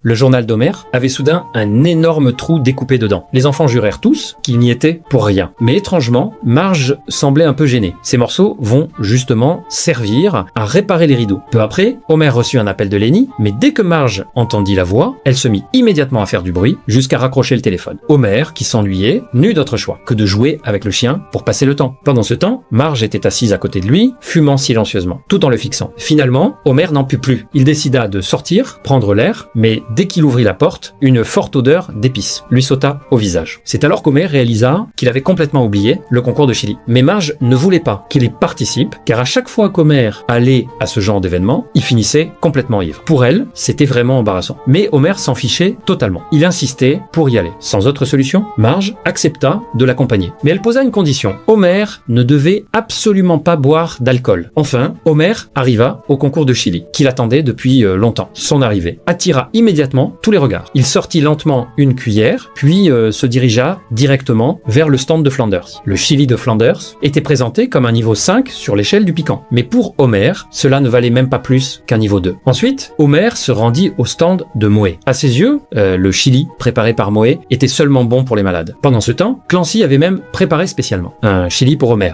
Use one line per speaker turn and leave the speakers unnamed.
Le journal d'Homer avait soudain un énorme trou découpé dedans. Les enfants jurèrent tous qu'ils n'y étaient pour rien. Mais étrangement, Marge semblait un peu gênée. Ces morceaux vont justement servir à réparer les rideaux. Peu après, Homer reçut un appel de Lenny, mais dès que Marge entendit la voix, elle se mit immédiatement à faire du bruit jusqu'à raccrocher le téléphone. Homer, qui s'ennuyait, n'eut d'autre choix que de jouer avec le chien pour passer le temps. Pendant ce temps, Marge était assise à côté de lui, fumant silencieusement, tout en le fixant. Finalement, Homer n'en put plus. Il décida de sortir, prendre l'air, mais dès qu'il ouvrit la porte, une forte odeur d'épices lui sauta au visage. C'est alors qu'Homer réalisa qu'il avait complètement oublié le concours de chili. Mais Marge ne voulait pas qu'il y participe, car à chaque fois qu'Homer allait à ce genre d'événement, il finissait complètement ivre. Pour elle, c'était vraiment embarrassant. Mais Homer s'en fichait totalement. Il insistait pour y aller. Sans autre solution, Marge accepta de l'accompagner. Mais elle posa une condition. Homer ne devait absolument pas boire d'alcool. Enfin, Homer arriva au concours de chili, qu'il attendait depuis longtemps. Son arrivée attira immédiatement tous les regards. Il sortit lentement une cuillère, puis se dirigea directement vers le stand de Flanders. Le chili de Flanders était présenté comme un niveau 5 sur l'échelle du piquant. Mais pour Homer, cela ne valait même pas plus qu'un niveau 2. Ensuite, Homer se rendit au stand de Moe. À ses yeux, le chili préparé par Moe était seulement bon pour les malades. Pendant ce temps, Clancy avait même préparé spécialement un chili pour Homer.